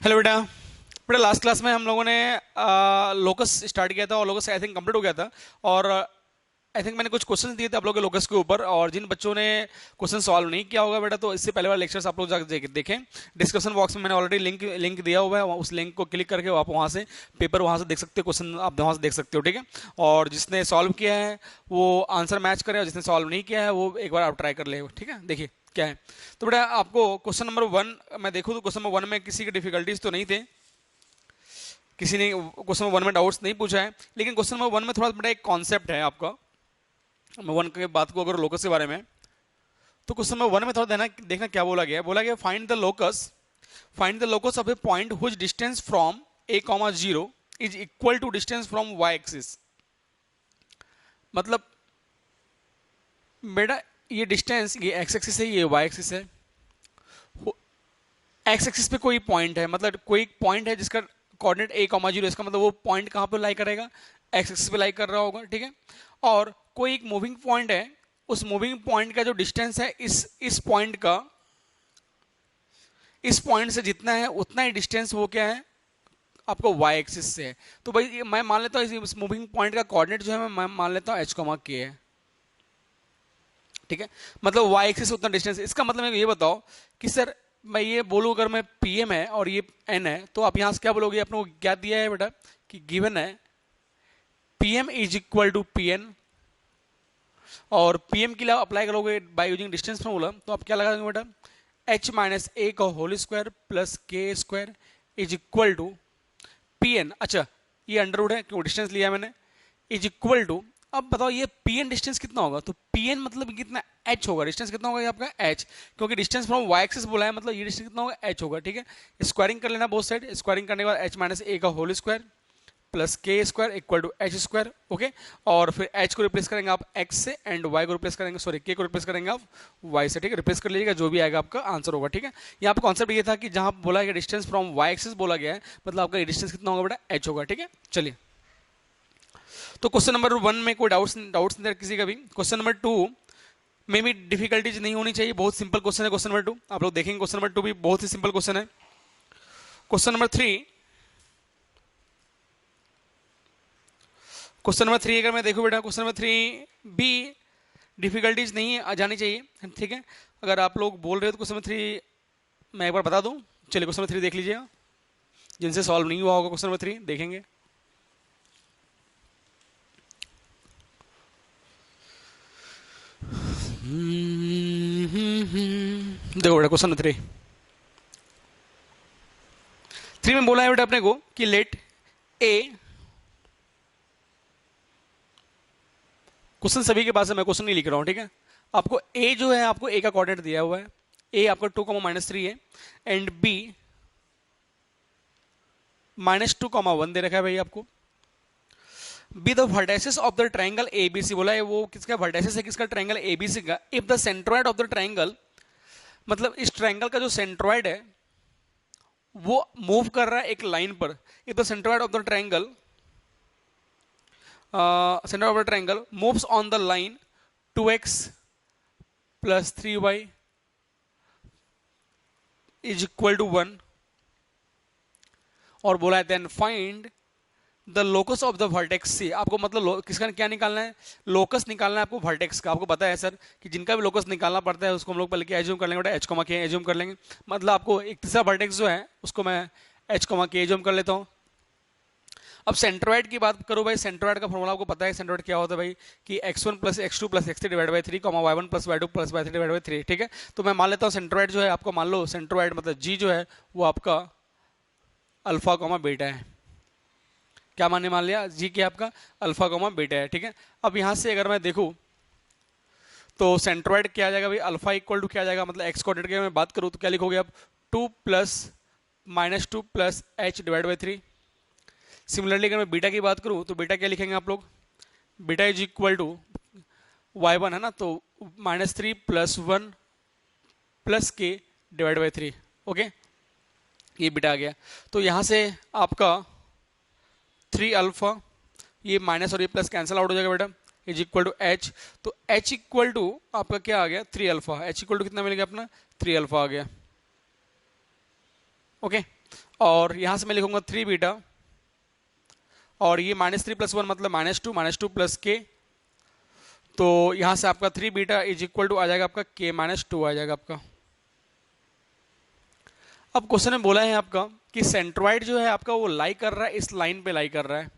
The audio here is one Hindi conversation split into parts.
हेलो बेटा। बेटा लास्ट क्लास में हम लोगों ने लोकस स्टार्ट किया था और लोकस आई थिंक कंप्लीट हो गया था। और आई थिंक मैंने कुछ क्वेश्चंस दिए थे आप लोगों के लोकस के ऊपर, और जिन बच्चों ने क्वेश्चन सॉल्व नहीं किया होगा बेटा, तो इससे पहले वाले लेक्चर्स आप लोग जाकर देखें। डिस्क्रिप्शन बॉक्स में मैंने ऑलरेडी लिंक लिंक दिया हुआ है, उस लिंक को क्लिक करके आप वहाँ से पेपर वहाँ से देख सकते हो, क्वेश्चन आप वहाँ से देख सकते हो, ठीक है। और जिसने सॉल्व किया है वो आंसर मैच करे, और जिसने सॉल्व नहीं किया है वो एक बार आप ट्राई कर ले, ठीक है। देखिए क्या है। तो बेटा आपको क्वेश्चन नंबर वन मैं देखूँ तो क्वेश्चन नंबर वन में किसी की डिफिकल्टीज तो नहीं थे, किसी ने क्वेश्चन नंबर वन में डाउट्स नहीं पूछा है। लेकिन क्वेश्चन नंबर वन में थोड़ा बड़ा एक कॉन्सेप्ट है आपका। मैं वन की बात को अगर लोकस के बारे में, तो क्वेश्चन नंबर वन में थोड़ा देखना क्या बोला गया है। बोला गया find the locus of a point whose distance from a comma zero is equal to distance from y axis. मतलब बेटा ये डिस्टेंस, ये एक्स एक्सिस है, ये वाई एक्सिस है। एक्स एक्सिस पे कोई पॉइंट है, मतलब कोई पॉइंट है जिसका कोऑर्डिनेट ए कॉमा जीरो, इसका मतलब वो पॉइंट कहाँ पे लाई करेगा, एक्स एक्सिस पे लाई कर रहा होगा, ठीक है। और कोई एक मूविंग पॉइंट है, उस मूविंग पॉइंट का जो डिस्टेंस है इस पॉइंट का, इस पॉइंट से जितना है उतना ही डिस्टेंस वो क्या है आपको वाई एक्सिस से है। तो भाई मैं मान लेता हूँ इस मूविंग पॉइंट का कोऑर्डिनेट जो है मैं मान लेता हूँ एच कॉमा के है, ठीक है। मतलब वाई एक्सिस से उतना डिस्टेंस, इसका मतलब मेरे को ये बताओ कि सर मैं ये बोलूँ अगर मैं पी एम है और ये एन है, तो आप यहाँ से क्या बोलोगे, अपने को क्या दिया है बेटा कि गिवन है P M is equal to P N, और पी एम के लिए अप्लाई करोगे बाय यूजिंग डिस्टेंस फॉर्मूला, तो आप क्या लगाओगे बेटा, एच माइनस ए का whole square plus k square is equal to P N. अच्छा ये अंडरवुड है क्यों, डिस्टेंस लिया मैंने, इज इक्वल टू, अब बताओ ये पी एन डिस्टेंस कितना होगा, तो पी एन मतलब कितना एच होगा, डिस्टेंस कितना होगा ये आपका एच, क्योंकि डिस्टेंस फ्रॉम वाई एक्सिस बोला है, मतलब ये डिस्टेंस कितना होगा एच होगा, ठीक है। स्क्वायरिंग कर लेना बोथ साइड, स्क्वायरिंग करने के बाद एच माइनस ए का whole square plus k square equal to h square, okay. और फिर एच को रिप्लेस करेंगे आप एक्स से, एंड वाई को रिप्लेस करेंगे, सॉरी के को रिप्लेस करेंगे आप वाई से, ठीक है। रिप्लेस कर लीजिएगा, जो भी आएगा आपका आंसर होगा, ठीक है। यहाँ पे कॉन्सेप्ट ये था कि जहां बोला गया डिस्टेंस फ्रॉम वाई एक्सिस बोला गया है, मतलब आपका डिस्टेंस कितना होगा बेटा एच होगा, ठीक है। चलिए, तो क्वेश्चन नंबर वन में कोई डाउट्स डाउट्स नहीं किसी का भी। क्वेश्चन नंबर टू में भी डिफिकल्टीज नहीं होनी चाहिए, बहुत सिंपल क्वेश्चन है क्वेश्चन नंबर टू, आप लोग देखेंगे क्वेश्चन नंबर टू भी बहुत ही सिंपल क्वेश्चन है। क्वेश्चन नंबर थ्री अगर मैं देखूं बेटा, क्वेश्चन नंबर थ्री भी डिफिकल्टीज नहीं आ जानी चाहिए, ठीक है। अगर आप लोग बोल रहे हो तो क्वेश्चन नंबर थ्री मैं एक बार बता दूं। चलिए क्वेश्चन नंबर थ्री देख लीजिएगा, जिनसे सॉल्व नहीं हुआ होगा क्वेश्चन नंबर थ्री देखेंगे। देखो बेटा क्वेश्चन नंबर थ्री, थ्री में बोला है बेटा अपने को कि लेट ए, क्वेश्चन सभी के पास है, मैं क्वेश्चन नहीं लिख रहा हूं, ठीक है। आपको ए जो है, आपको ए का कोऑर्डिनेट दिया हुआ है, ए आपका 2, -3 है, एंड बी -2, 1 दे रखा है भाई आपको। Be the vertices of the triangle ABC बोला है, वो किसका वर्टेसिस है, किसका ट्राइंगल एबीसी का। If the centroid of the triangle, मतलब इस ट्राइंगल का जो सेंट्रोइड है वो मूव कर रहा है एक लाइन पर। If the centroid of the triangle, centre of the triangle moves on the line 2x plus 3y is equal to 1, और बोला है then find the locus of the vertex C. आपको मतलब किसका क्या निकालना है, लोकस निकालना है आपको वर्टेक्स का। आपको पता है सर कि जिनका भी लोकस निकालना पड़ता है उसको हम लोग पहले क्या एज्यूम कर लेंगे बेटा, एच कॉमा के एज्यूम कर लेंगे। मतलब आपको एक तीसरा वर्टेक्स जो है उसको मैं एच कॉमा के एज्यूम कर लेता हूँ। अब सेंट्रोइड की बात करो भाई, सेंट्रोइड का फॉर्मूला आपको पता है, सेंट्रोइड क्या होता है भाई कि x1 plus x2 plus x3 divide by 3, y1 plus y2 plus y3 divide by 3, ठीक है। तो मैं मान लेता हूँ सेंट्रोइड जो है आपको, मान लो सेंट्रोइड मतलब जी जो है वो आपका अल्फा कॉमा बीटा है। क्या मानने मान लिया, जी क्या आपका अल्फा कॉमा बीटा है, ठीक है। अब यहाँ से अगर मैं देखूँ तो सेंट्रोइड क्या आ जाएगा भाई, अल्फा इक्वल टू क्या आ जाएगा, मतलब एक्स कोऑर्डिनेट की मैं बात करूँ तो क्या लिखोगे आप, 2 plus -2 plus h divide by 3। Similarly अगर मैं बीटा की बात करूँ तो बीटा क्या लिखेंगे आप लोग, beta is equal to y1 है ना, तो -3 प्लस 1 प्लस के डिवाइड बाई 3, ओके। ये बीटा आ गया, तो यहाँ से आपका 3 अल्फा, ये माइनस और ये प्लस कैंसिल आउट हो जाएगा बेटा, इज इक्वल टू एच। तो एच इक्वल टू आपका क्या आ गया 3 अल्फा, एच इक्वल टू कितना मिल गया अपना 3 अल्फा आ गया, ओके। और यहां से मैं लिखूंगा 3 बीटा, और ये -3 + 1 मतलब -2 प्लस के, तो यहां से आपका 3 बीटा इज इक्वल टू आ जाएगा आपका k-2 आ जाएगा आपका। अब क्वेश्चन में बोला है आपका कि सेंट्रोइड जो है आपका वो लाई कर रहा है, इस लाइन पे लाई कर रहा है।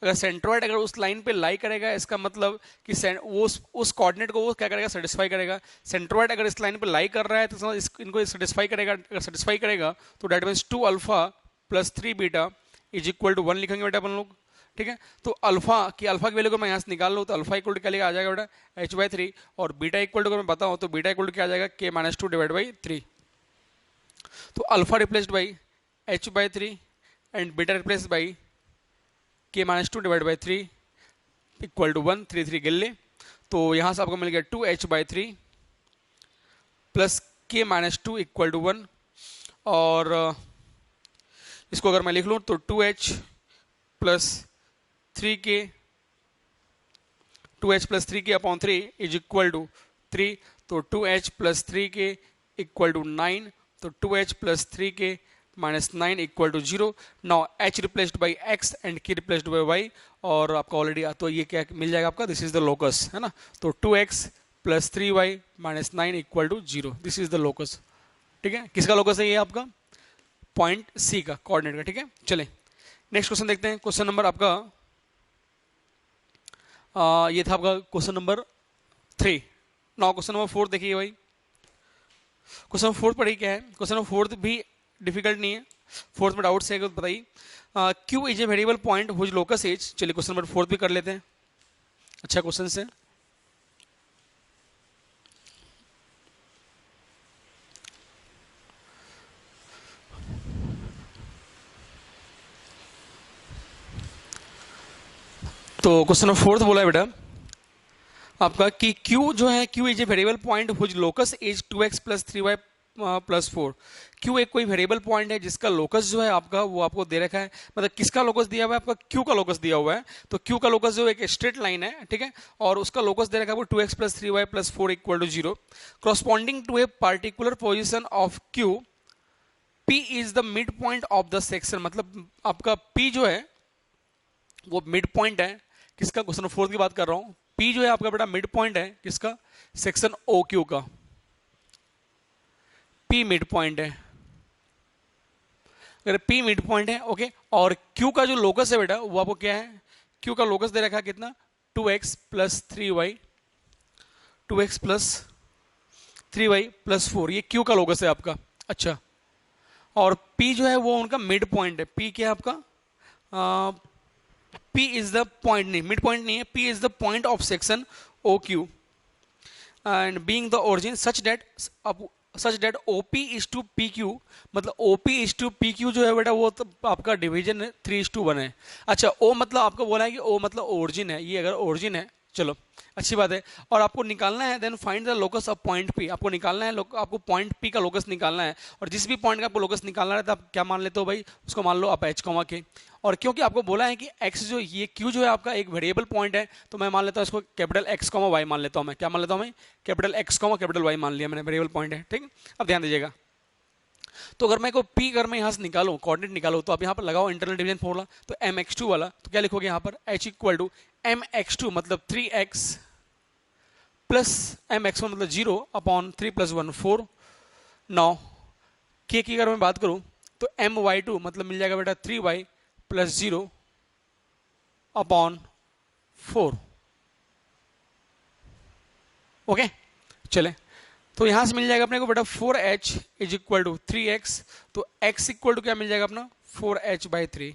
अगर सेंट्रोइड अगर उस लाइन पे लाई करेगा, इसका मतलब कि वो उस कोऑर्डिनेट को वो क्या करेगा, सेटिस्फाई करेगा। सेंट्रोइड अगर इस लाइन पे लाई कर रहा है तो इनको सेटिस्फाई करेगा। अगर सेटिस्फाई करेगा तो that means 2 alpha plus 3 beta is equal to 1 लिखेंगे बेटा अपन लोग। ठीक है, तो अल्फा की वैल्यू को मैं यहाँ से निकाल लूँ तो अल्फा इक्वल टू क्या लेगा आ जाएगा बेटा h/3, और बीटा इक्वल टू अगर मैं बताऊँ तो बीटा इक्वल टू क्या आ जाएगा k-2 डिवाइड बाई 3। तो alpha replaced by h/3 and beta replaced by k-2 divide by 3 equal to 1, 3 3 गिन ले, तो यहाँ से आपको मिल गया 2h/3 plus k-2 equal to 1, और इसको अगर मैं लिख लूँ तो 2h plus 3k, 2h plus 3k upon 3 is equal to 3, तो 2h plus 3k equal to 9, तो 2h plus 3k minus 9 equal to 0। Now h replaced by x and k replaced by y, और आपका ऑलरेडी तो ये क्या मिल जाएगा आपका, दिस इज द लोकस है ना। तो 2x plus 3y minus 9 equal to 0, this is the locus. ठीक है, किसका लोकस है ये आपका, पॉइंट सी का, कोऑर्डिनेट का। ठीक है, चले नेक्स्ट क्वेश्चन देखते हैं। क्वेश्चन नंबर आपका ये था आपका question number 3। Now question number 4 देखिए भाई। क्वेश्चन नंबर 4 पढ़िए क्या है। क्वेश्चन नंबर 4 भी डिफिकल्ट नहीं है, फोर्थ में डाउट्स है तो बताइए। Q is a variable point whose locus is, चलिए क्वेश्चन नंबर 4 भी कर लेते हैं, अच्छा क्वेश्चन से। तो क्वेश्चन नंबर 4 बोला है बेटा आपका कि Q जो है, Q is a variable point whose locus is 2x plus 3y plus 4। Q एक कोई वेरिएबल पॉइंट है जिसका लोकस जो है आपका वो आपको दे रखा है, मतलब किसका लोकस दिया हुआ है आपका, Q का लोकस दिया हुआ है। तो Q का लोकस जो एक स्ट्रेट लाइन है, ठीक है, और उसका लोकस दे रखा है वो 2x plus 3y plus 4 equal to 0, corresponding to a particular position of Q, P is the mid point of the section. मतलब आपका P जो है वो मिड पॉइंट है किसका, क्वेश्चन 4 की बात कर रहा हूँ। P जो है आपका बेटा मिड पॉइंट है किसका, सेक्शन OQ का, P मिड पॉइंट है। अगर P मिड पॉइंट है ओके, और Q का जो लोकस है बेटा वो आपको क्या है, Q का लोकस दे रखा है कितना, 2x plus 3y, 2x plus 3y plus 4, ये Q का लोकस है आपका। अच्छा, और P जो है वो उनका मिड पॉइंट है। P क्या है आपका, P इज द पॉइंट, नहीं मिड पॉइंट नहीं है, P is the point of section OQ and being the origin such that OP is to PQ, मतलब OP इज टू PQ जो है बेटा वो तो आपका डिवीजन 3:1 है। अच्छा, O मतलब आपको बोला है कि O मतलब ओरिजिन है, ये अगर ओरिजिन है चलो अच्छी बात है, और आपको निकालना है then find the locus of point P, आपको निकालना है आपको पॉइंट P का लोकस निकालना है, और जिस भी पॉइंट का आपको लोकस निकालना है तो आप क्या मान लेते हो भाई, उसको मान लो आप h के, और क्योंकि आपको बोला है कि x जो ये q जो है आपका एक वेरिएबल पॉइंट है, तो मैं मान लेता हूँ इसको कैपिटल x, y मान लेता हूँ। मैं क्या मान लेता हूँ, मैं कैपिटल x, कैपिटल y मान लिया मैंने, वेरिएबल पॉइंट है। ठीक, अब ध्यान दीजिएगा, तो अगर मैं को P अगर मैं यहाँ से निकालूँ, कोऑर्डिनेट निकालूँ, तो आप यहाँ पर लगाओ इंटरनल डिवीजन फॉर्मूला, तो mx2 वाला, तो क्या लिखोगे यहाँ पर h इक्वल टू mx2 मतलब 3x प्लस mx1 मतलब 0 अपॉन 3 प्लस 1 4। नाउ k की अगर मैं बात करूँ तो my2 मतलब मिल जाएगा बेटा 3y प्लस 0 अपॉन 4। ओके, चले, तो यहां से मिल जाएगा अपने को बेटा 4h is equal to 3x, तो x इक्वल टू क्या मिल जाएगा अपना 4h/3,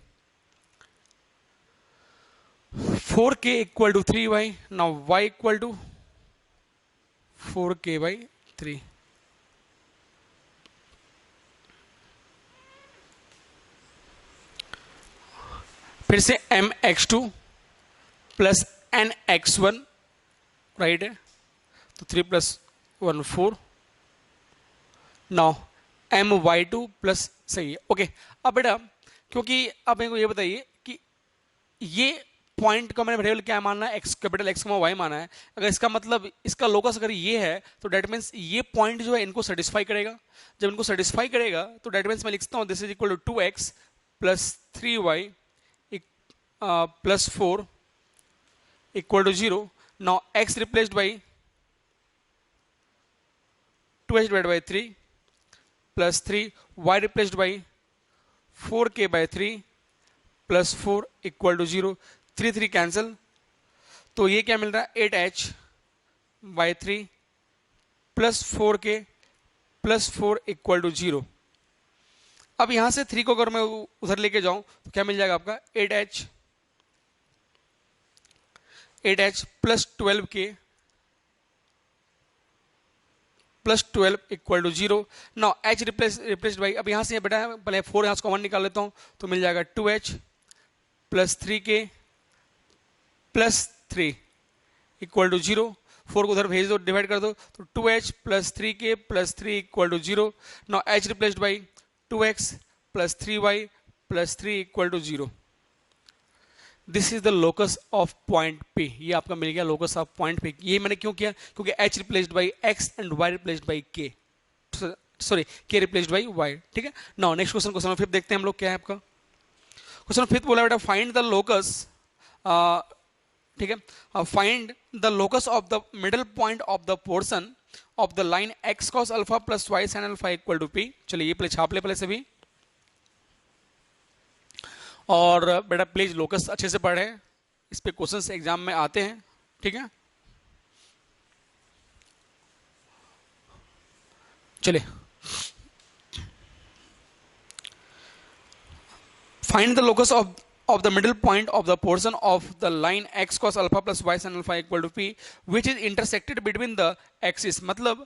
4k equal to 3y, now y equal to 4k/3। फिर से mx2 प्लस nx1 राइट है, तो 3 प्लस 1 4, नाउ my2 प्लस, सही है ओके। अब बेटा क्योंकि अब मेरे को ये बताइए कि ये पॉइंट का मैंने वेरिएबल क्या मानना है, एक्स कैपिटल एक्स वाई माना है। अगर इसका मतलब इसका लोकस अगर ये है तो डेट मीन्स ये पॉइंट जो है इनको सेटिस्फाई करेगा। जब इनको सेटिस्फाई करेगा तो डेट मीन्स मैं लिखता हूँ this is equal to 2x plus 3y plus 4 equal to 0। Now x replaced by 2h divide by 3 plus 3, y replaced by 4k by 3 plus 4 equal to 0। 3 3 cancel, तो ये क्या मिल रहा है 8h by 3 plus 4k plus 4 equal to 0। अब यहां से 3 को अगर मैं उधर लेके जाऊं तो क्या मिल जाएगा आपका 8h plus 12k plus 12 equal to 0। Now h replaced by, अब यहां से बेटा पहले 4 यहां से कॉमन निकाल लेता हूं तो मिल जाएगा 2h plus 3k plus 3 equal to 0। 4 को उधर भेज दो, डिवाइड कर दो, तो 2h plus 3k plus 3 equal to 0। Now h replaced by 2x plus 3y plus 3 equal to 0। This is the locus of point P। ये आपका मिल गया लोकस ऑफ पॉइंट P। ये मैंने क्यों किया, क्योंकि h replaced by x and y replaced by k, sorry k replaced by y। ठीक है। Now next question, question fifth देखते हैं हम लोग क्या है आपका। क्वेश्चन फिफ्थ बोला बेटा फाइंड द लोकस, ठीक है, find the locus of the middle point of the portion of the line x cos alpha plus y sin alpha equal to p। चलिए ये पहले छाप ले पहले सभी, और बेटा प्लीज लोकस अच्छे से पढ़े, इस पे क्वेश्चंस एग्जाम में आते हैं। ठीक है, चलिए find the locus of the middle point of the portion of the line x cos alpha plus y sin alpha equal to p which is intersected between the axis। मतलब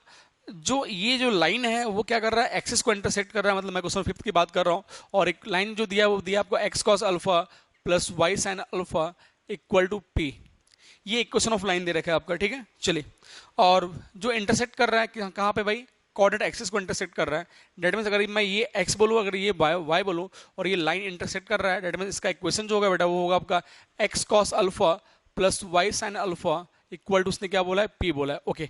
जो ये जो लाइन है वो क्या कर रहा है, एक्सिस को इंटरसेक्ट कर रहा है। मतलब मैं क्वेश्चन फिफ्थ की बात कर रहा हूँ, और एक लाइन जो दिया है वो दिया आपको x cos alpha plus y sine alpha equal to p. ये एक क्वेश्चन ऑफ लाइन दे रखा है आपका। ठीक है, चलिए, और जो इंटरसेक्ट कर रहा है कहाँ पे भाई, कोऑर्डिनेट एक्सिस को इंटरसेक्ट कर रहा है। डेट मीन्स अगर मैं ये x बोलूँ, अगर ये y बोलूँ, और ये लाइन इंटरसेक्ट कर रहा है, डेट मीन्स इसका इक्वेशन जो होगा बेटा वो होगा आपका x cos alpha plus y sin alpha equal to, उसने क्या बोला है, p बोला है। ओके,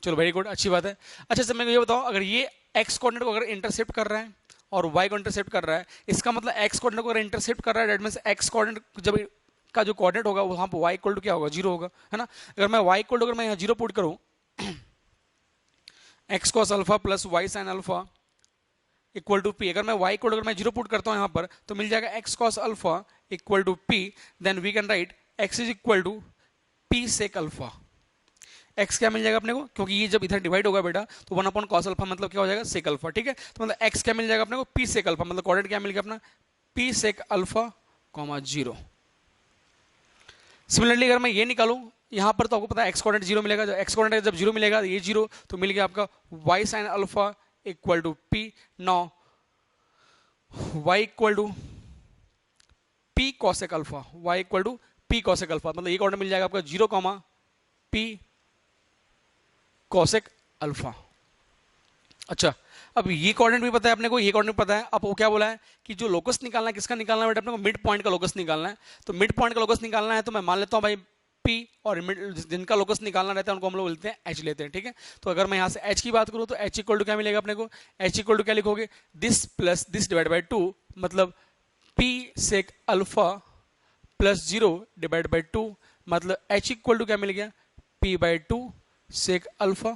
चलो वेरी गुड, अच्छी बात है। अच्छा सर मेरे को ये बताओ, अगर ये x कोऑर्डिनेट को अगर इंटरसेप्ट कर रहा है और y को इंटरसेप्ट कर रहा है, इसका मतलब x कोऑर्डिनेट को अगर इंटरसेप्ट कर रहा है, डेट मीन्स x कोऑर्डिनेट जब का जो कोऑर्डिनेट होगा वहां पर y इक्वल टू क्या होगा, 0 होगा, है ना। अगर मैं y इक्वल टू अगर मैं यहाँ 0 पुट करूँ, x cos alpha plus y sine alpha equal to p, अगर मैं y इक्वल अगर मैं 0 पुट करता हूँ यहाँ पर तो मिल जाएगा x cos alpha equal to p. Then we can write x is equal to p sec alpha. x क्या मिल जाएगा अपने को, क्योंकि ये जब इधर डिवाइड होगा बेटा तो 1 अपॉन कॉस अल्फा मतलब क्या हो जाएगा, सेक अल्फा। ठीक है, तो मतलब x क्या मिल जाएगा अपने को, पी सेक अल्फा, मतलब कोऑर्डिनेट क्या मिल गया अपना, p sec alpha comma 0। Similarly अगर मैं ये निकालूं यहाँ पर तो आपको पता है एक्स कोऑर्डिनेट 0 मिलेगा, जब एक्स कोऑर्डिनेट जब 0 मिलेगा ये 0, तो मिल गया आपका y sine alpha equal to p. Now y equal to p cosec alpha, y equal to p cosec alpha, मतलब ये कोऑर्डिनेट मिल जाएगा आपका 0 कॉमा पी कॉसेक अल्फा। अच्छा, अब ये कोऑर्डिनेट भी पता है अपने को, ये कोऑर्डिनेट पता है। अब वो क्या बोला है कि जो लोकस निकालना है, किसका निकालना है बेटा अपने को, मिड पॉइंट का लोकस निकालना है। तो मिड पॉइंट का लोकस निकालना है तो मैं मान लेता हूँ भाई P, और जिनका लोकस निकालना रहता है उनको हम लोग बोलते हैं H लेते हैं। ठीक है, तो अगर मैं यहाँ से H की बात करूँ तो H इक्वल टू क्या मिलेगा अपने को, H इक्वल टू क्या लिखोगे, this plus this divide by 2, मतलब P sec alpha plus 0 divide by 2, मतलब H इक्वल टू क्या मिल गया, P बाई 2 सेक अल्फा।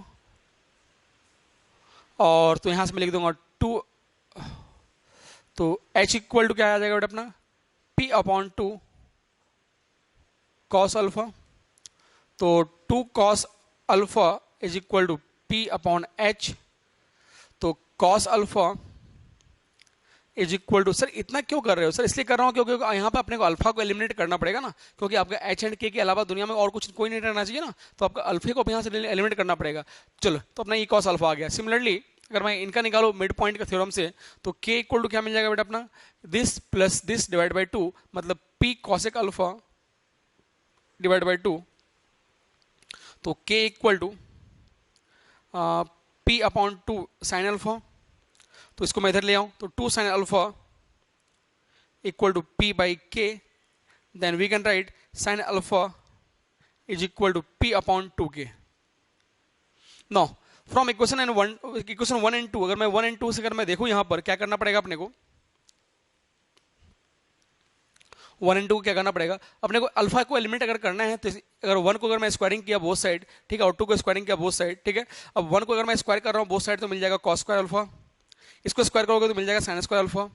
और तो यहां से मैं लिख दूंगा 2, तो H इक्वल टू क्या आ जाएगा बेटा अपना, P अपॉन 2 कॉस अल्फा। तो 2 cos alpha is equal to P upon H। तो cos alpha is equal to, sir इतना क्यों कर रहे हो सर, इसलिए कर रहा हूं क्योंकि यहाँ पे अपने को अल्फा को एलिमिनेट करना पड़ेगा ना, क्योंकि आपका H एंड K के अलावा दुनिया में और कुछ कोई नहीं रहना चाहिए ना, तो आपका अल्फे को यहाँ से एलिमिनेट करना पड़ेगा। चलो, तो अपना ये कॉस अल्फा आ गया। सिमिलरली अगर मैं इनका निकालू मिड पॉइंट का थ्योरम से, तो k इक्वल टू क्या मिल जाएगा बेटा अपना, this plus this divide by 2, मतलब p cosec alpha divide by 2। तो k equal to p upon 2 sine alpha. तो इसको मैं इधर ले आऊं तो 2 sine alpha equal to p by k then we can write sine alpha is equal to p upon 2k। No from equation and equation 1 एंड 2, अगर मैं 1 एंड 2 से अगर मैं देखूं यहां पर क्या करना पड़ेगा अपने को, 1 एंड 2 को क्या करना पड़ेगा अपने को, अल्फा को एलिमिनेट अगर करना है तो अगर 1 को अगर मैं स्क्वायरिंग किया बोथ साइड, ठीक है, और 2 को स्क्वायरिंग किया बोथ साइड, ठीक है, अब 1 को अगर मैं स्क्वायर कर रहा हूं बोथ साइड तो मिल जाएगा कॉस स्क्वायर अल्फा, इसको स्क्वायर करोगे तो मिल जाएगा साइन स्क्वायर अल्फा,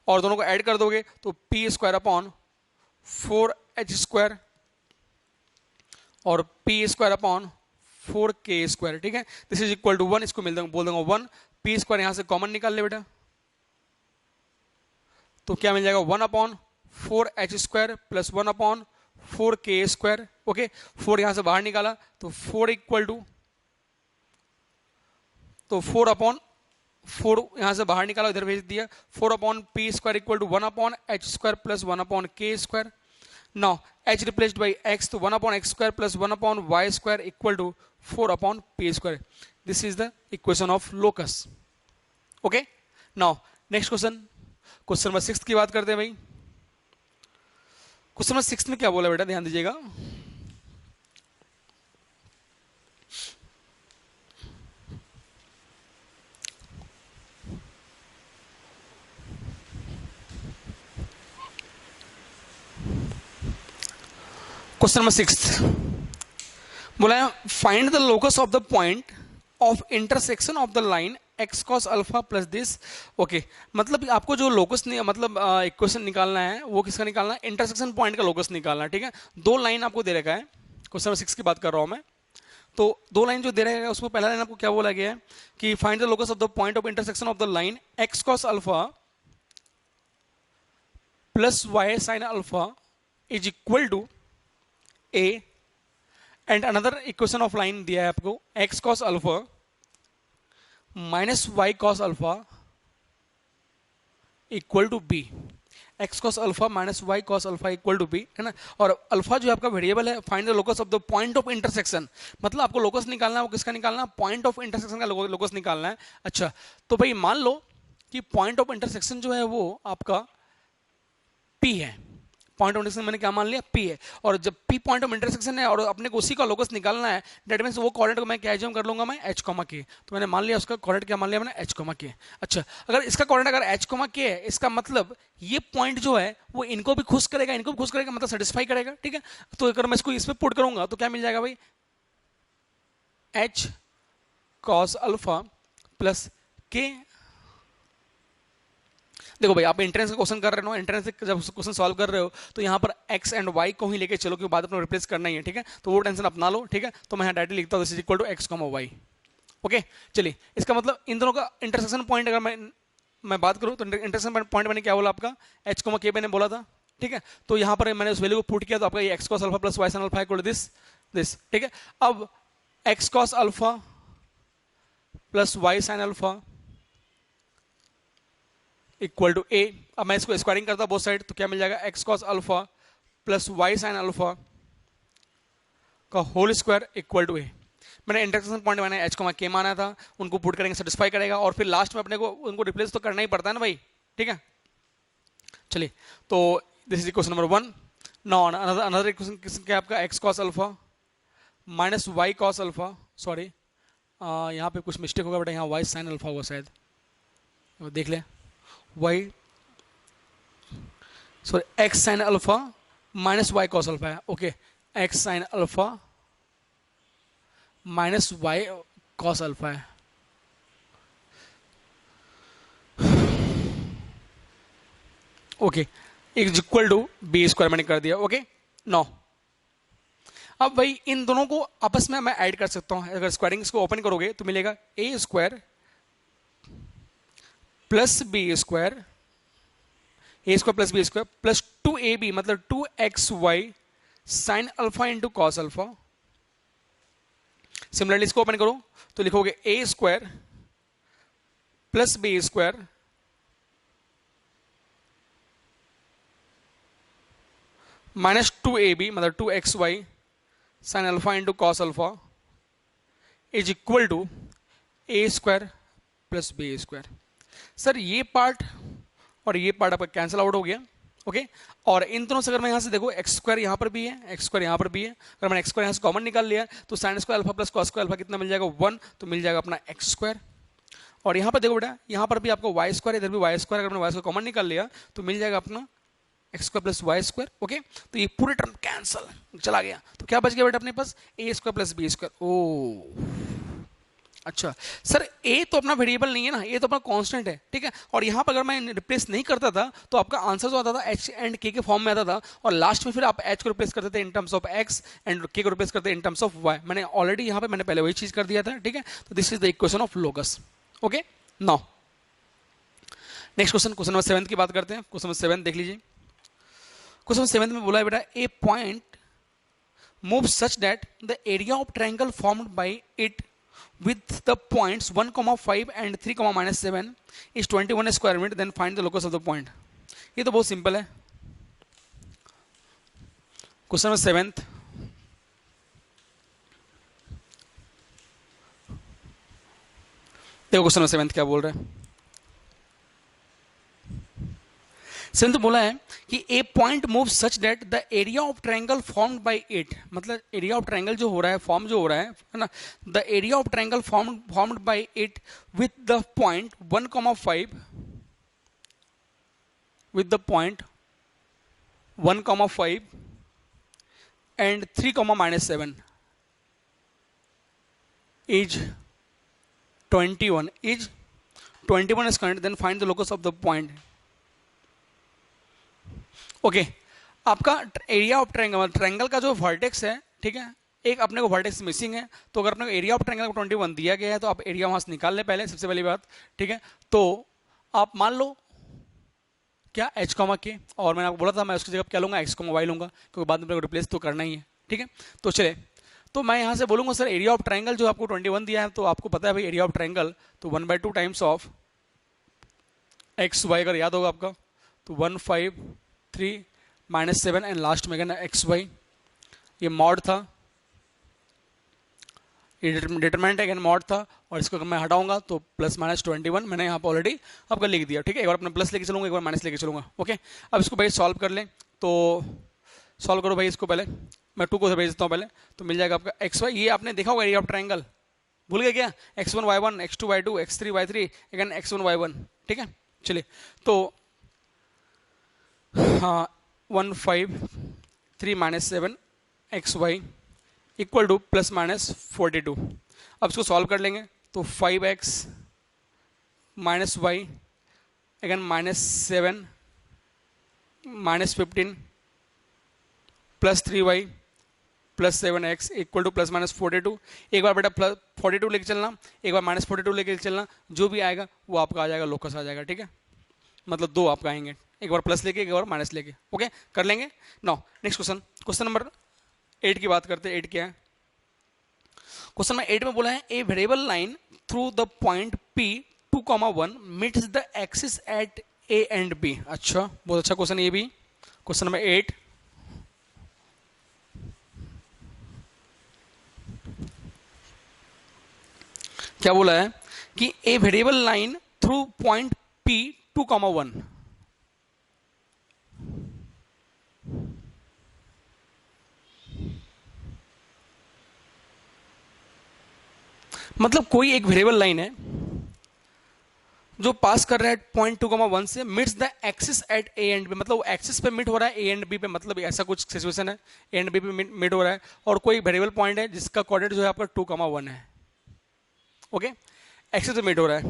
और दोनों को ऐड कर दोगे तो P square upon 4h square और P square upon 4k square, ठीक है, दिस इज इक्वल टू 1, इसको मिल दूंगा बोल दूंगा 1, पी स्क्वायर यहां से कॉमन निकाल ले बेटा, तो क्या मिल जाएगा 1 upon 4h square plus 1 upon 4k square, okay, 4 यहां से बाहर निकाला तो 4 इक्वल टू, तो 4 अपॉन 4 यहां से बाहर निकाला इधर भेज दिया, 4 upon p square equal to 1 upon h square plus 1 upon k square. Now h replaced by x, तो 1 upon x square plus 1 upon y square equal to 4 upon p square. This is the equation of locus. Okay, now next question, question number 6 की बात करते हैं भाई। क्वेश्चन नंबर 6 में क्या बोला बेटा, ध्यान दीजिएगा, क्वेश्चन नंबर 6 बोला है find the locus of the point of intersection of the line x cos alpha plus this. Okay, मतलब आपको जो लोकस मतलब इक्वेशन निकालना है वो किसका निकालना है, इंटरसेक्शन पॉइंट का लोकस निकालना है, ठीक है। दो लाइन आपको दे रखा है, क्वेश्चन नंबर 6 की बात कर रहा हूं मैं, तो दो लाइन जो दे रखा है उसमें पहला लाइन आपको क्या बोला गया है कि find the locus of the point of intersection of the line x cos alpha plus y sine alpha is equal to a, and another equation of line दिया है आपको x cos alpha minus y cos alpha equal to b, x cos alpha minus y cos alpha equal to b, है ना। और अल्फा जो आपका वेरिएबल है, find the locus of the point of intersection, मतलब आपको लोकस निकालना है, वो किसका निकालना है, पॉइंट ऑफ इंटरसेक्शन का लोकस निकालना है। अच्छा, तो भाई मान लो कि पॉइंट ऑफ इंटरसेक्शन जो है वो आपका p है, पॉइंट ऑफ इंटरसेक्शन मैंने क्या मान लिया, P है, और जब P पॉइंट ऑफ इंटरसेक्शन है और अपने को उसी का लोकस निकालना है, दैट मींस वो कोऑर्डिनेट को मैं क्या एज्यूम कर लूंगा, मैं h, k, तो मैंने मान लिया उसका कोऑर्डिनेट क्या मान लिया मैंने, h, k। अच्छा, अगर इसका कोऑर्डिनेट अगर h, k है, इसका मतलब ये पॉइंट जो है वो इनको भी खुश करेगा, इनको भी खुश करेगा, मतलब सेटिस्फाई करेगा, ठीक है। तो अगर मैं इसको इसमें पुट करूंगा तो क्या मिल जाएगा भाई, h cos alpha plus k। देखो भाई आप एंट्रेंस का क्वेश्चन कर रहे हो, एंट्रेंस से जब क्वेश्चन सॉल्व कर रहे हो तो यहाँ पर x एंड y को ही लेके चलो, क्योंकि बाद में रिप्लेस करना ही है, ठीक है, तो वो टेंशन अपना लो, ठीक है। तो मैं यहाँ डायरेक्टली लिखता हूँ this is equal to x, y। Okay, चलिए, इसका मतलब इन दोनों का इंटरसेक्शन पॉइंट अगर मैं बात करूँ तो इंटरसेक्शन पॉइंट मैंने क्या बोला आपका, h, k मैंने बोला था, ठीक है। तो यहाँ पर मैंने उस वैल्यू को पुट किया तो आपका ये x cos alpha plus y sin alpha equal to this, ठीक है। अब x cos alpha plus y sin alpha equal to a, अब मैं इसको स्क्वायरिंग करता बोथ साइड तो क्या मिल जाएगा, x cos alpha plus y sin alpha का whole square equal to a। मैंने इंटरसेक्शन पॉइंट मैंने h, k माना था, उनको पुट करेंगे सेटिस्फाई करेगा, और फिर लास्ट में अपने को उनको रिप्लेस तो करना ही पड़ता है ना भाई, ठीक है। चलिए, तो this is equation number 1। Now another equation क्या आपका, x cos alpha minus y cos alpha, sorry यहाँ पे कुछ मिस्टेक होगा बेटा, यहाँ y sin अल्फा होगा शायद, देख ले, y sorry x sin alpha minus y cos alpha है, okay, x sin alpha minus y cos alpha है, okay, is equal to B square मैंने कर दिया, ओके। नो अब भाई इन दोनों को आपस में मैं ऐड कर सकता हूं, अगर स्क्वायरिंग को ओपन करोगे तो मिलेगा a square plus B square, A square plus B square plus 2ab मतलब 2xy sine alpha into cos alpha. Similarly इसको ओपन करो तो लिखोगे A square plus B square minus 2ab मतलब 2xy sine alpha into cos alpha is equal to A square plus B square. Sir ये पार्ट और ये पार्ट आपका कैंसिल आउट हो गया, ओके। और इन दोनों से अगर मैं यहाँ से देखो एक्स स्क्वायर यहाँ पर भी है, एक्स स्क्वायर यहाँ पर भी है, अगर मैंने एक्स स्क्वायर यहाँ से कॉमन निकाल लिया तो sine square alpha plus cos square alpha कितना मिल जाएगा 1, तो मिल जाएगा अपना एक्स स्क्वायर। और यहाँ पर देखो बेटा, यहाँ पर भी आपको वाई स्क्वायर, इधर भी वाई स्क्वायर, अगर मैंने वाई स्क्वायर कॉमन निकाल लिया तो मिल जाएगा अपना x square plus y square. Okay, तो ये पूरे टर्म कैंसल चला गया, तो क्या बच गया बेटा अपने पास ए स्क्वायर प्लस बी स्क्वायर। ओ अच्छा सर, ए तो अपना वेरिएबल नहीं है ना, ए तो अपना कांस्टेंट है, ठीक है। और यहाँ पर अगर मैं रिप्लेस नहीं करता था तो आपका आंसर जो आता था एच एंड के फॉर्म में आता था, और लास्ट में फिर आप एच को रिप्लेस करते थे in terms of x and के को रिप्लेस करते इन टर्म्स ऑफ वाई। मैंने ऑलरेडी यहाँ पे मैंने पहले वही चीज कर दिया था, ठीक है। तो this is the equation of locus. Okay, now next question, question number 7 की बात करते हैं। क्वेश्चन नंबर 7 देख लीजिए। क्वेश्चन नंबर 7 में बोला है बेटा, A point move such that the area of triangle formed by it with the points 1,5 and 3,-7 is 21 square meter, then find the locus of the point। ये तो बहुत सिंपल है। क्वेश्चन नंबर 7, देखो क्वेश्चन नंबर 7 क्या बोल रहा है। 7 तो बोला है कि A point move such that the area of triangle formed by it, मतलब एरिया ऑफ ट्रायंगल जो हो रहा है, फॉर्म जो हो रहा है ना, the area of triangle formed by it with the point 1,5 with the point 1,5 and 3,-7 is 21 is 21 is current, then find the locus of the point। Okay आपका एरिया ऑफ ट्रायंगल, ट्रायंगल का जो वर्टेक्स है, ठीक है, एक अपने को वर्टेक्स मिसिंग है, तो अगर अपने को एरिया ऑफ ट्रायंगल को 21 दिया गया है तो आप एरिया वहां से निकाल ले पहले, सबसे पहली बात, ठीक है। तो आप मान लो क्या एच कॉमा के, और मैंने आपको बोला था मैं उसकी जगह क्या लूंगा, एक्स कॉमा वाई लूंगा, क्योंकि बाद में अपने को रिप्लेस तो करना ही है, ठीक है। तो चले, तो मैं यहाँ से बोलूंगा सर एरिया ऑफ ट्रायंगल जो आपको 21 दिया है, तो आपको पता है भाई एरिया ऑफ ट्रायंगल तो 1/2 टाइम्स ऑफ एक्स वाई, अगर याद होगा आपका, तो 1,5,3,-7 एंड लास्ट में कहना एक्स वाई, ये मॉड था, ये डिटरमिनेंट है, मॉड था, और इसको अगर मैं हटाऊंगा तो +-21 मैंने यहाँ पर ऑलरेडी आपका लिख दिया, ठीक है। एक बार अपना प्लस लेके चलूंगा, एक बार माइनस लेके चलूंगा। ओके, अब इसको भाई सॉल्व कर लें, तो सॉल्व करो भाई इसको, पहले मैं 2 को भेज देता हूँ पहले, तो मिल जाएगा आपका एक्स वाई, ये आपने देखा होगा एरिया ऑफ ट्रायंगल, भूल गए क्या, x1 y1 x2 y2 x3 y3 again x1 y1, ठीक है। चलिए, तो हाँ 1,5,3,-7 एक्स वाई इक्वल टू +-42। अब इसको सॉल्व कर लेंगे, तो 5x minus y again -7 -15 +3y +7x equal to +-42। एक बार बेटा +42 लेके चलना, एक बार -42 लेके चलना, जो भी आएगा वो आपका आ जाएगा, लोकस आ जाएगा, ठीक है। मतलब 2 आपका आएंगे, एक बार प्लस लेके एक बार माइनस लेके। ओके, कर लेंगे। Now next question, question number 8 की बात करते हैं। 8 क्या है? क्वेश्चन नंबर 8 में बोला है a variable line through the point P 2,1 meets the axis eight A and B। अच्छा, बहुत अच्छा क्वेश्चन ये भी। क्वेश्चन नंबर 8, क्या बोला है कि a variable line through point P 2,1, मतलब कोई एक वेरिएबल लाइन है जो पास कर रहा है पॉइंट 2,1 से, meets the axis at A and B, मतलब एक्सिस पे मिट हो रहा है ए एंड बी पे, मतलब ऐसा कुछ सिचुएशन है, ए एंड बी पे मिट हो रहा है, और कोई वेरिएबल पॉइंट है जिसका कोऑर्डिनेट जो है आपका 2,1 है। ओके, एक्सिस पे मिट हो रहा है,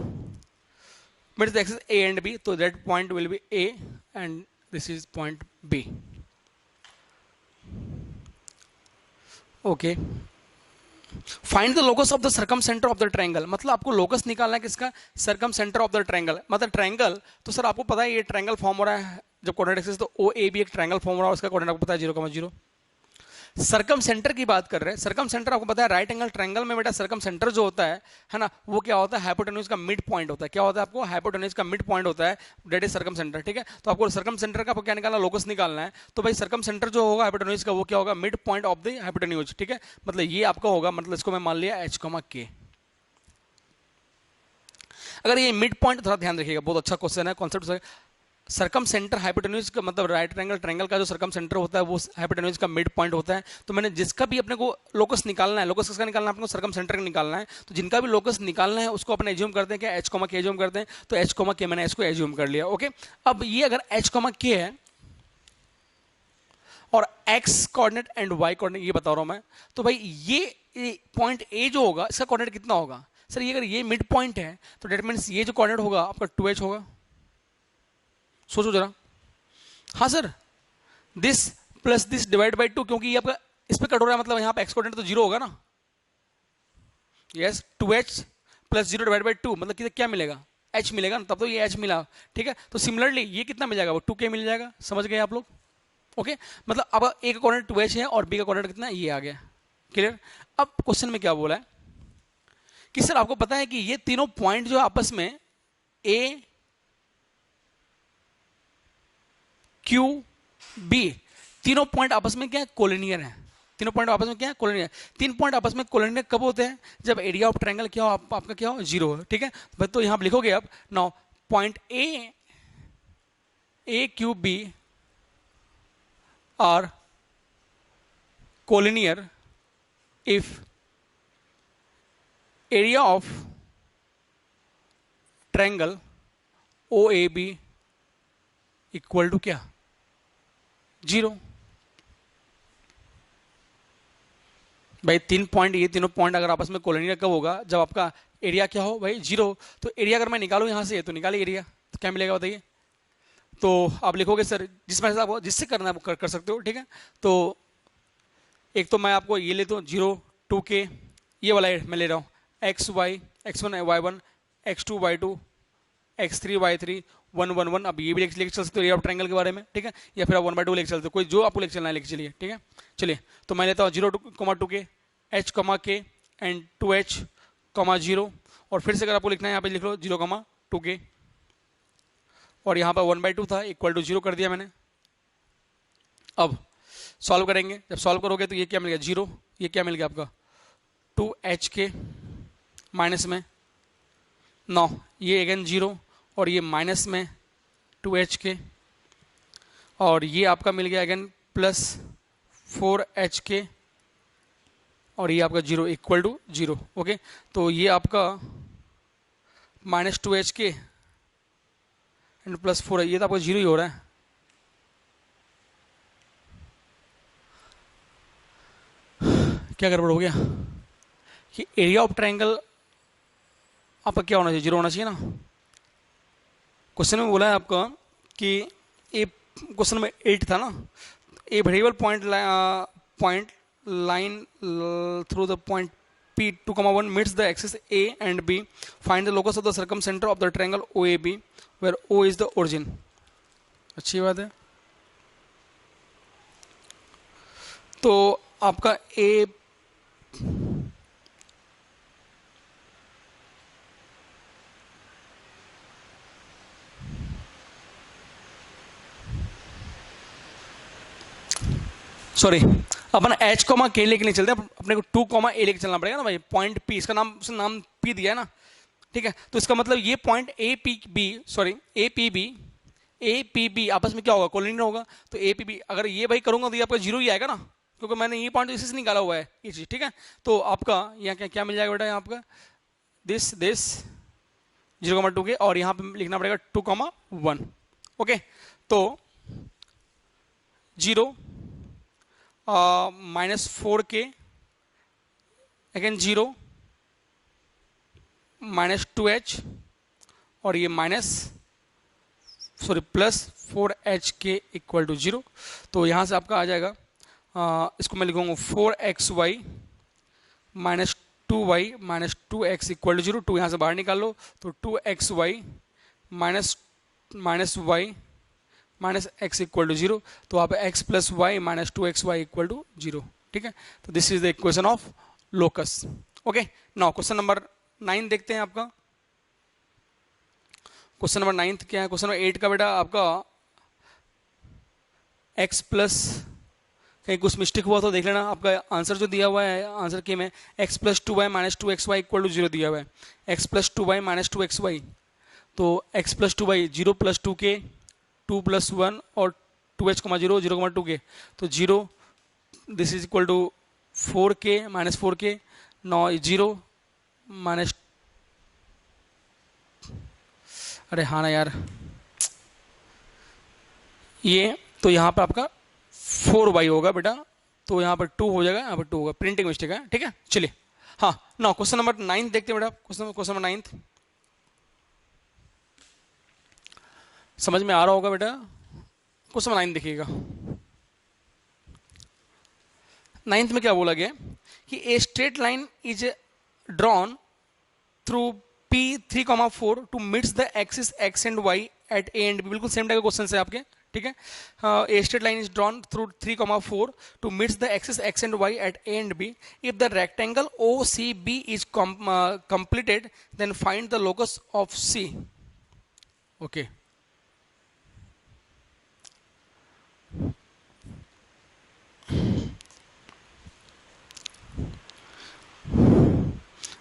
meets the axis A and B, तो that point will be A and this is point B. Okay, find the locus of the circumcentre of the triangle, मतलब आपको लोकस निकालना है किसका, circumcentre of the triangle. मतलब ट्रायंगल, तो सर आपको पता है ये ट्रायंगल फॉर्म हो रहा है जब कोऑर्डिनेट एक्सिस, तो ओ ए बी एक ट्रायंगल फॉर्म हो रहा है, उसका कोऑर्डिनेट आपको पता है 0,0। सर्कम सेंटर की बात कर रहे हैं, सर्कम सेंटर आपको पता है राइट एंगल ट्रायंगल में बेटा सर्कम सेंटर जो होता है ना, वो क्या होता है, हाइपोटेन्यूज का मिड पॉइंट होता है। क्या होता है आपको, हाइपोटेन्यूज का मिड पॉइंट होता है, दैट इज सर्कम सेंटर, ठीक है। तो आपको सर्कम सेंटर का क्या निकालना, लोकस निकालना है। तो भाई सर्कम सेंटर जो होगा हाइपोटेन्यूज का, वो क्या होगा, mid point of the hypotenuse, ठीक है। मतलब ये आपका होगा, मतलब इसको मैं मान लिया h, k। अगर ये मिड पॉइंट, थोड़ा ध्यान रखिएगा, बहुत अच्छा क्वेश्चन है, कॉन्सेप्ट सरकम सेंटर हाइपोटेन्यूज का मतलब राइट ट्रायंगल ट्रायंगल का जो सरकम सेंटर होता है वो हाइपोटेन्यूज का मिड पॉइंट होता है। तो मैंने जिसका भी अपने को लोकस निकालना है, लोकस किसका निकालना है अपने को, सरकम सेंटर का निकालना है। तो जिनका भी लोकस निकालना है उसको अपने एज्यूम करते हैं क्या, एच कॉमा के एज्यूम करते हैं। तो एच कॉमा के मैंने इसको एज्यूम कर लिया। ओके, अब ये अगर एच कॉमा के है और x coordinate and y coordinate ये बता रहा हूं मैं, तो भाई ये पॉइंट ए जो होगा इसका कोऑर्डिनेट कितना होगा सर, ये अगर ये मिड पॉइंट है तो डेट मीन्स ये जो कोऑर्डिनेट होगा आपका 2h होगा। सोचो जरा। हाँ sir, this plus this divide by 2, क्योंकि ये आपका इस पे कट हो रहा है, मतलब यहाँ पे एक्स कोऑर्डिनेट तो 0 होगा ना। Yes, 2h plus 0 divide by 2 मतलब कि क्या मिलेगा, h मिलेगा ना, तब तो ये h मिला। ठीक है, तो सिमिलरली ये कितना मिल जाएगा, वो 2k मिल जाएगा। समझ गए आप लोग। ओके, मतलब अब ए का कोऑर्डिनेट 2h है और बी का कोऑर्डिनेट कितना है, ये आ गया। क्लियर। अब क्वेश्चन में क्या बोला है कि सर आपको पता है कि ये तीनों पॉइंट जो आपस में ए क्यू बी, तीनों पॉइंट आपस में क्या है, कोलिनियर है। तीनों पॉइंट आपस में क्या है, कोलिनियर। तीन पॉइंट आपस में कोलिनियर कब होते हैं, जब एरिया ऑफ ट्रायंगल क्या हो, आपका क्या हो, 0 हो। ठीक है, तो यहां आप लिखोगे अब now point A Q B are collinear if area of triangle OAB equal to क्या, 0। भाई तीन पॉइंट, ये तीनों पॉइंट अगर आपस में कोलिनियर कब होगा, जब आपका एरिया क्या हो भाई, 0। तो एरिया अगर मैं निकालूं यहां से तो निकाले एरिया, तो क्या मिलेगा बताइए। तो आप लिखोगे सर जिसमें से आपको जिससे करना है वो कर सकते हो। ठीक है, तो एक तो मैं आपको ये लेता हूँ 0 2k, ये वाला मैं ले रहा हूँ x Y, x1 y1, x2 y2, x3 y3, 1 1 1। अब ये भी लेके चल सकते हो एरिया ऑफ ट्रायंगल के बारे में। ठीक है, या फिर आप 1/2 लेके चलते हो, कोई जो आपको लेके चलना है लेके चलिए। ठीक है, चलिए तो मैं लेता हूँ 0 2k, h k and 2h 0। और फिर से अगर आपको लिखना है यहाँ पे लिख लो 0 2k, और यहाँ पर 1/2 था इक्वल टू 0 कर दिया मैंने। अब सॉल्व करेंगे, जब सॉल्व करोगे तो ये क्या मिल गया 0, ये क्या मिल गया आपका 2h माइनस में 9, ये अगेन 0 और ये माइनस में 2h, और ये आपका मिल गया अगेन प्लस 4h और ये आपका 0 इक्वल टू 0। ओके, तो ये आपका माइनस 2h एंड प्लस 4 है, ये तो आपका 0 ही हो रहा है। क्या गड़बड़ हो गया कि एरिया ऑफ ट्रायंगल आपका क्या होना चाहिए, 0 होना चाहिए ना। क्वेश्चन में बोला है आपका कि ए, क्वेश्चन में 8 था ना, ए variable point line through the point P 2,1 meets the axis A and B. Find the locus of the circumcenter of the triangle OAB where O is the origin. अच्छी बात है। तो आपका ए सॉरी अपन h कॉमा के लेके नहीं चलते, अपने को 2 ए लेके चलना पड़ेगा ना भाई। पॉइंट पी, इसका नाम उसने नाम पी दिया है ना। ठीक है, तो इसका मतलब ये पॉइंट ए पी बी आपस में क्या होगा, कोलिनियर होगा। तो ए पी बी अगर ये भाई करूंगा तो ये आपका 0 ही आएगा ना, क्योंकि मैंने ये पॉइंट इसी से निकाला हुआ है ये चीज। ठीक है, तो आपका यहाँ क्या क्या मिल जाएगा बेटा, यहाँ आपका दिस 0 2 के, और यहाँ पे लिखना पड़ेगा 2 1। ओके, तो 0 minus 4k again 0 minus 2h और ये प्लस 4h इक्वल टू 0। तो यहाँ से आपका आ जाएगा इसको मैं लिखूंगा 4xy minus 2y minus 2x equal to 0। 2 यहाँ से बाहर निकाल लो तो 2xy minus y minus x equal to 0। तो आप x plus y minus 2xy equal to 0। ठीक है, तो this is the equation of locus. Okay, now question number 9 देखते हैं आपका। क्वेश्चन नंबर 9 क्या है, क्वेश्चन नंबर 8 का बेटा आपका x प्लस, कहीं कुछ मिस्टेक हुआ तो देख लेना। आपका आंसर जो दिया हुआ है आंसर के में x plus 2y minus 2xy equal to 0 दिया हुआ है। x plus 2y minus 2xy, तो x plus 2y 0 plus 2k 2 + 1 और 2h, 0, 0, 2k, तो 0, this is equal to 4k minus 4k, 9 0 minus, अरे हाँ ना यार, ये तो यहाँ पर आपका 4y होगा बेटा, तो यहाँ पर 2 हो जाएगा, यहाँ पर 2 होगा, प्रिंटिंग मिस्टेक है, ठीक है। चलिए हाँ ना, क्वेश्चन नंबर 9 देखते हैं बेटा। क्वेश्चन नंबर 9 समझ में आ रहा होगा बेटा। क्वेश्चन नंबर 9 देखिएगा। 9th में क्या बोला गया कि a straight line is drawn through P3, 4 to meets the axis x and y at A and B. बिल्कुल सेम टाइप के क्वेश्चन है आपके, ठीक है। A straight line is drawn through 3, 4 to meets the axis x and y at A and B. If the rectangle OCB is completed, then find the locus of C. Okay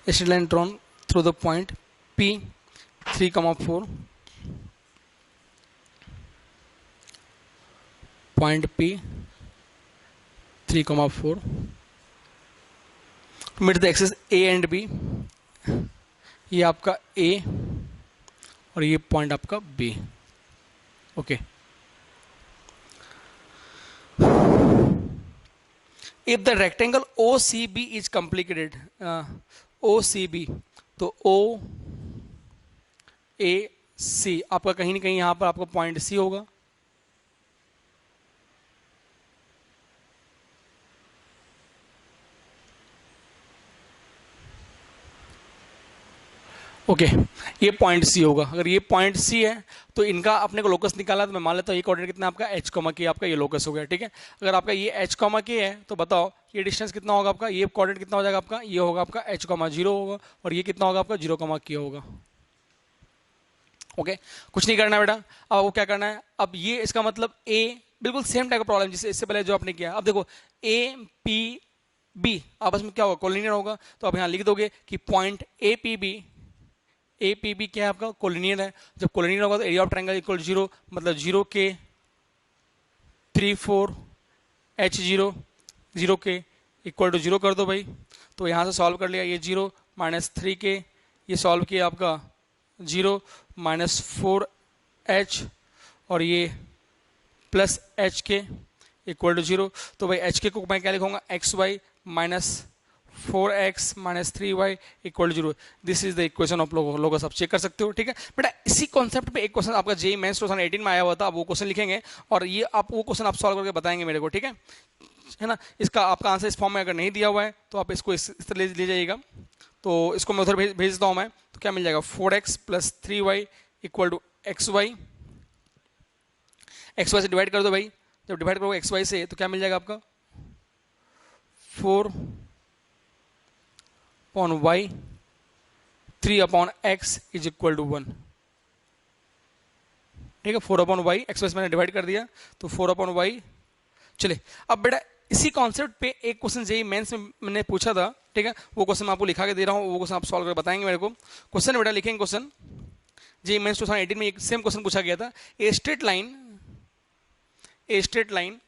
A straight line drawn through the point P3, 4, point P3, 4 to meet the axis A and B। ये आपका A और ये पॉइंट आपका B। Okay, if the rectangle OCB is complicated, OCB तो OAC आपका कहीं ना कहीं यहां पर आपका पॉइंट C होगा। ओके ये पॉइंट C होगा। अगर ये पॉइंट C है तो इनका अपने को लोकस निकाला, तो मैं मान लेता हूँ ये कोऑर्डिनेट कितना आपका h, k आपका ये लोकस हो गया, ठीक है। अगर आपका ये h, k है तो बताओ ये डिस्टेंस कितना होगा आपका, ये कोऑर्डिनेट कितना हो जाएगा आपका, ये होगा आपका h, 0 होगा, और ये कितना होगा आपका 0, k होगा। ओके कुछ नहीं करना बेटा। अब आपको क्या करना है, अब ये इसका मतलब A, बिल्कुल सेम टाइप का प्रॉब्लम जिससे इससे पहले जो आपने किया। अब देखो APB आपस में क्या होगा, कोलिनियर होगा, तो आप यहाँ लिख दोगे कि पॉइंट APB क्या है आपका, कोलिनियर है। जब कोलिनियर होगा तो एरिया ऑफ ट्रायंगल इक्वल 0, मतलब 0k 3 4 h0 0k equal to 0 कर दो भाई। तो यहाँ से सॉल्व कर लिया, ये 0 माइनस 3k, ये सॉल्व किया आपका 0 माइनस 4h और ये प्लस HK इक्वल टू 0। तो भाई HK को मैं क्या लिखूंगा, XY minus 4x minus 3y equal to 0। This is the equation of locus. आप चेक कर सकते हो, ठीक है बेटा। इसी कॉन्सेप्ट पे एक क्वेश्चन आपका JEE मेंस 2018 में आया हुआ था, आप वो क्वेश्चन लिखेंगे और ये आप वो क्वेश्चन आप सॉल्व करके बताएंगे मेरे को, ठीक है ना। इसका आपका आंसर इस फॉर्म में अगर नहीं दिया हुआ है तो आप इसको इस तरह ले जाइएगा। तो इसको मैं उधर भेज देता हूँ मैं, तो क्या मिल जाएगा 4x plus 3y equal to XY। XY से डिवाइड कर दो भाई, जब डिवाइड करोगे XY से तो क्या मिल जाएगा आपका 4 upon y 3 upon x is equal to 1, ठीक है। 4 अपॉन y XY से मैंने डिवाइड कर दिया तो 4 अपॉन y। चले अब बेटा इसी कॉन्सेप्ट पे एक क्वेश्चन JEE मेंस में मैंने पूछा था, ठीक है। वो क्वेश्चन मैं आपको लिखा के दे रहा हूँ, वो क्वेश्चन आप सॉल्व करके बताएंगे मेरे को। क्वेश्चन बेटा लिखेंगे, क्वेश्चन JEE मेंस 2018 में एक सेम क्वेश्चन पूछा गया था। ए straight line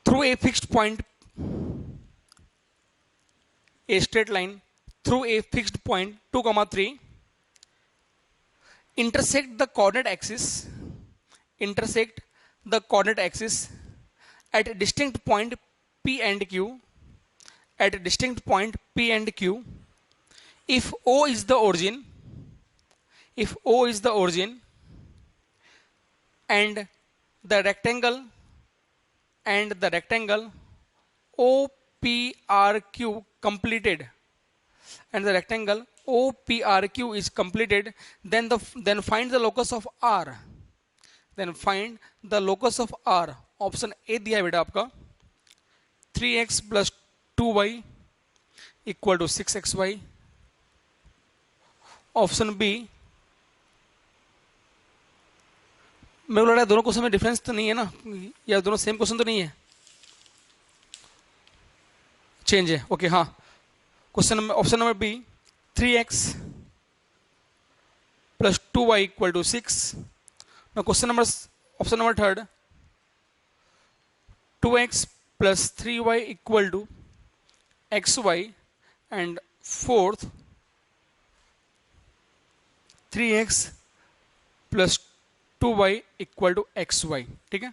through a fixed point, a straight line through a fixed point 2, 3 intersect the coordinate axis at a distinct point P and Q, if O is the origin and the rectangle OPRQ completed, is completed, then find the locus of R। Option A दिया है बेटा आपका 3x plus 2y equal to 6xy। Option B, मेरे को लग रहा है दोनों क्वेश्चन में डिफरेंस तो नहीं है ना, या दोनों सेम क्वेश्चन तो नहीं है, चेंज है। ओके हाँ, question number option number B 3x plus 2y equal to 6. Now question number option number third 2x plus 3y equal to xy and fourth 3x plus 2y equal to xy. ठीक है,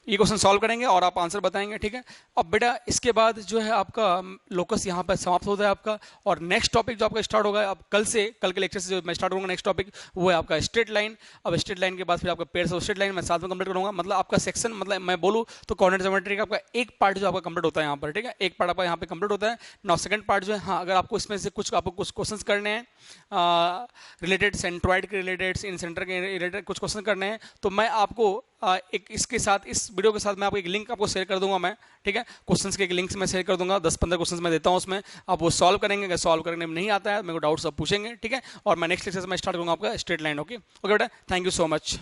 ये क्वेश्चन सॉल्व करेंगे और आप आंसर बताएंगे. ठीक है, अब बेटा इसके बाद जो है आपका लोकस यहाँ पर समाप्त होता है आपका, और नेक्स्ट टॉपिक जो आपका स्टार्ट होगा अब कल से, कल के लेक्चर से जो मैं स्टार्ट करूँगा नेक्स्ट टॉपिक वो है आपका स्ट्रेट लाइन. अब स्ट्रेट लाइन के बाद फिर आपका पेयर्स ऑफ स्ट्रेट लाइन मैं साथ में कंप्लीट करूँगा. मतलब आपका सेक्शन, मतलब मैं बोलूँ तो कोऑर्डिनेट ज्योमेट्री का आपका एक पार्ट जो आपका कंप्लीट होता है यहाँ पर. ठीक है, एक पार्ट आपका यहाँ पे कंप्लीट होता है. नाउ सेकंड पार्ट जो है, हाँ अगर आपको इसमें से कुछ आपको कुछ क्वेश्चन करने हैं रिलेटेड सेंट्रॉइड के रिलेटेड, इन सेंटर के रिलेटेड कुछ क्वेश्चन करने हैं, तो मैं आपको एक इसके साथ, इस वीडियो के साथ मैं आपको एक लिंक आपको शेयर कर दूंगा मैं. ठीक है, क्वेश्चंस के एक लिंक मैं शेयर कर दूंगा, 10-15 क्वेश्चंस मैं देता हूं उसमें, आप वो सॉल्व करेंगे. अगर सॉल्व करने में नहीं आता है मेरे को डाउट्स आप पूछेंगे. ठीक है, और मैं नेक्स्ट लेक्चर में स्टार्ट करूंगा आपका स्ट्रेट लाइन. ओके ओके बेटा, थैंक यू सो मच.